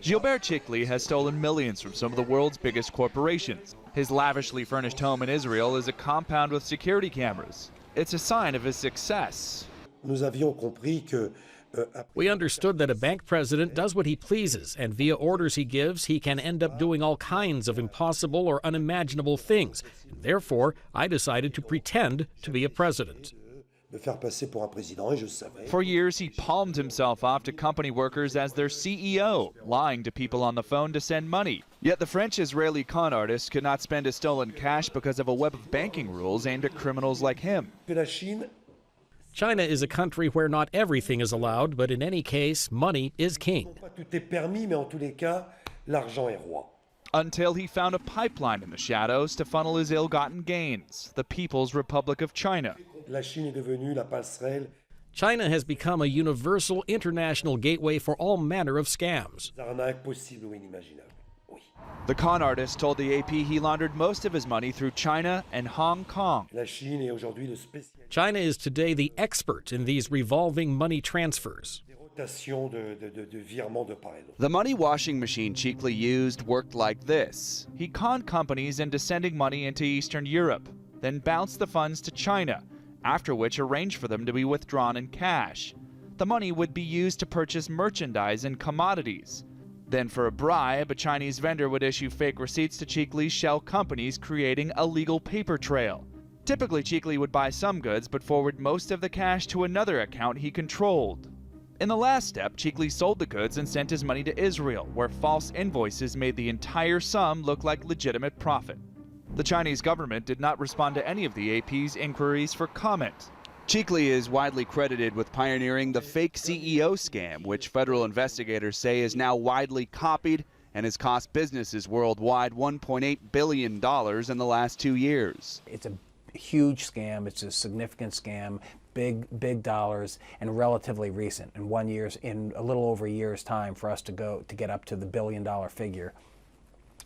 Gilbert Chikli has stolen millions from some of the world's biggest corporations. His lavishly furnished home in Israel is a compound with security cameras. It's a sign of his success. We understood that a bank president does what he pleases, and via orders he gives, he can end up doing all kinds of impossible or unimaginable things. And therefore, I decided to pretend to be a president. For years, he palmed himself off to company workers as their CEO, lying to people on the phone to send money. Yet the French-Israeli con artist could not spend his stolen cash because of a web of banking rules aimed at criminals like him. China is a country where not everything is allowed, but in any case, money is king. Until he found a pipeline in the shadows to funnel his ill-gotten gains, the People's Republic of China. China has become a universal international gateway for all manner of scams. The con artist told the AP he laundered most of his money through China and Hong Kong. China is today the expert in these revolving money transfers. The money washing machine Chikli used worked like this. He conned companies into sending money into Eastern Europe, then bounced the funds to China, after which arranged for them to be withdrawn in cash. The money would be used to purchase merchandise and commodities. Then for a bribe, a Chinese vendor would issue fake receipts to Chikli's shell companies, creating a legal paper trail. Typically, Chikli would buy some goods but forward most of the cash to another account he controlled. In the last step, Chikli sold the goods and sent his money to Israel, where false invoices made the entire sum look like legitimate profit. The Chinese government did not respond to any of the AP's inquiries for comment. Chikli is widely credited with pioneering the fake CEO scam, which federal investigators say is now widely copied and has cost businesses worldwide $1.8 billion in the last 2 years. It's a huge scam. It's a significant scam. Big dollars, and relatively recent. In a little over a year's time for us to get up to the billion-dollar figure.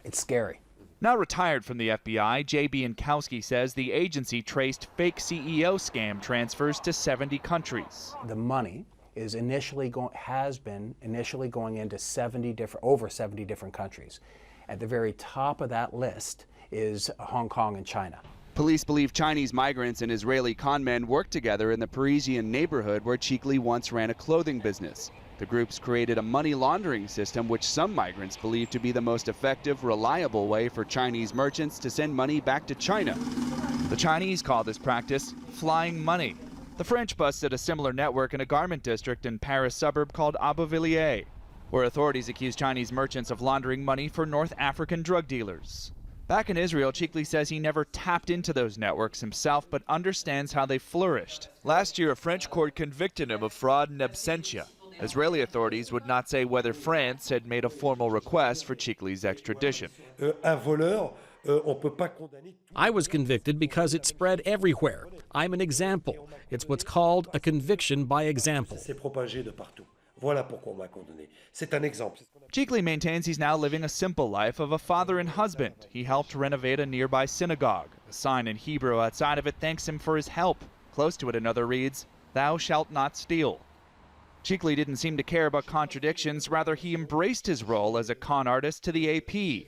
It's scary. Now retired from the FBI, J.B. Nkowski says the agency traced fake CEO scam transfers to 70 countries. The money is has been initially going into over 70 different countries. At the very top of that list is Hong Kong and China. Police believe Chinese migrants and Israeli conmen worked together in the Parisian neighborhood where Chikli once ran a clothing business. The groups created a money laundering system which some migrants believe to be the most effective, reliable way for Chinese merchants to send money back to China. The Chinese call this practice flying money. The French busted a similar network in a garment district in Paris suburb called Aubervilliers, where authorities accused Chinese merchants of laundering money for North African drug dealers. Back in Israel, Chikli says he never tapped into those networks himself, but understands how they flourished. Last year, a French court convicted him of fraud in absentia. Israeli authorities would not say whether France had made a formal request for Chikli's extradition. I was convicted because it spread everywhere. I'm an example. It's what's called a conviction by example. Chikli maintains he's now living a simple life of a father and husband. He helped renovate a nearby synagogue. A sign in Hebrew outside of it thanks him for his help. Close to it, another reads, "Thou shalt not steal." Chikli didn't seem to care about contradictions. Rather, he embraced his role as a con artist to the AP.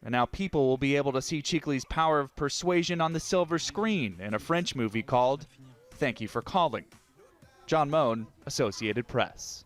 And now people will be able to see Chikli's power of persuasion on the silver screen in a French movie called Thank You for Calling. John Moan, Associated Press.